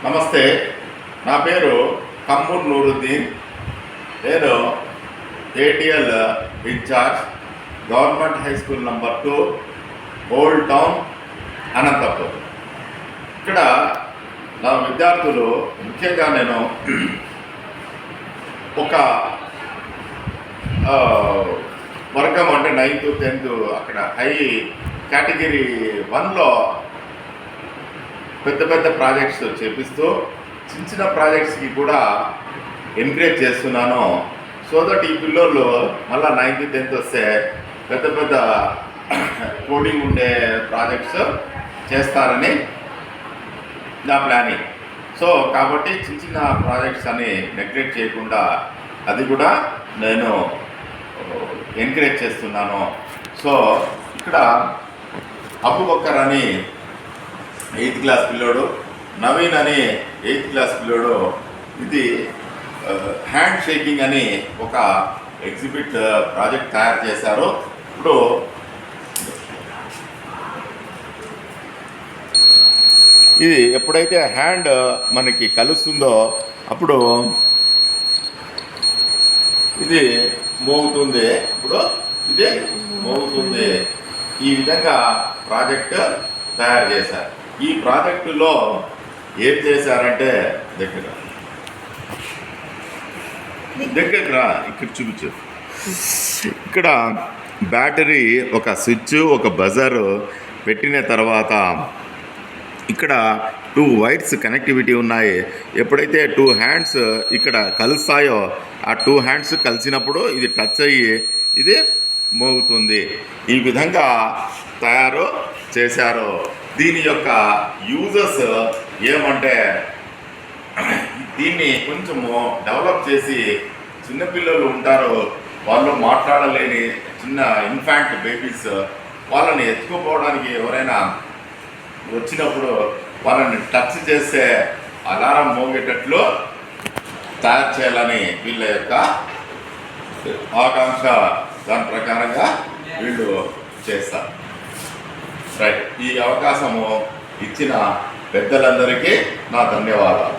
నమస్తే, నా పేరు కమ్మూర్ నూరుద్దీన్. నేను ATL incharge, government high school number 2, old town, Anantapur. ఇక్కడ నా విద్యార్థులు ముఖ్యంగా నేను ఒక వర్గం అంటే 9th 10th అక్కడ హై కేటగిరీ 1లో పెద్ద పెద్ద ప్రాజెక్ట్స్ చేపిస్తూ చిన్న చిన్న ప్రాజెక్ట్స్కి కూడా ఎంకరేజ్ చేస్తున్నాను. సో దట్ ఈ పిల్లలు మళ్ళీ 9th 10th వస్తే పెద్ద పెద్ద కోడింగ్ ఉండే ప్రాజెక్ట్స్ చేస్తారని నా ప్లానింగ్. సో కాబట్టి చిన్న చిన్న ప్రాజెక్ట్స్ అని నెగ్లెక్ట్ చేయకుండా అది కూడా నేను ఎంకరేజ్ చేస్తున్నాను. సో ఇక్కడ అబూబకర్ అని 8th క్లాస్ పిల్లోడు, నవీన్ అని 8th క్లాస్ పిల్లోడు ఇది హ్యాండ్ షేకింగ్ అని ఒక ఎగ్జిబిట్ ప్రాజెక్ట్ తయారు చేశారు. ఇప్పుడు ఇది ఎప్పుడైతే హ్యాండ్ మనకి కలుస్తుందో అప్పుడు ఇది మోగుతుంది, ఇప్పుడు ఇది మోగుతుంది. ఈ విధంగా ప్రాజెక్ట్ తయారు చేశారు. ఈ ప్రాజెక్టులో ఏం చేశారంటే దగ్గర ఇక్కడ చూపించు. ఇక్కడ బ్యాటరీ, ఒక స్విచ్, ఒక బజర్ పెట్టిన తర్వాత ఇక్కడ 2 వైర్స్ కనెక్టివిటీ ఉన్నాయి. ఎప్పుడైతే 2 హ్యాండ్స్ ఇక్కడ కలుస్తాయో ఆ 2 హ్యాండ్స్ కలిసినప్పుడు ఇది టచ్ అయ్యి ఇది మోగుతుంది. ఈ విధంగా తయారు చేశారు. దీని యొక్క యూజెస్ ఏమంటే దీన్ని కొంచెము డెవలప్ చేసి చిన్నపిల్లలు ఉంటారు, వాళ్ళు మాట్లాడలేని చిన్న ఇన్ఫాంట్ బేబీస్, వాళ్ళని ఎత్తుకుపోవడానికి ఎవరైనా వచ్చినప్పుడు వాళ్ళని టచ్ చేస్తే అలారం మోగేటట్లు తయారు చేయాలని వీళ్ళ యొక్క ఆకాంక్ష. దాని ప్రకారంగా వీళ్ళు చేస్తారు. రైట్. ఈ అవకాశము ఇచ్చిన పెద్దలందరికీ నా ధన్యవాదాలు.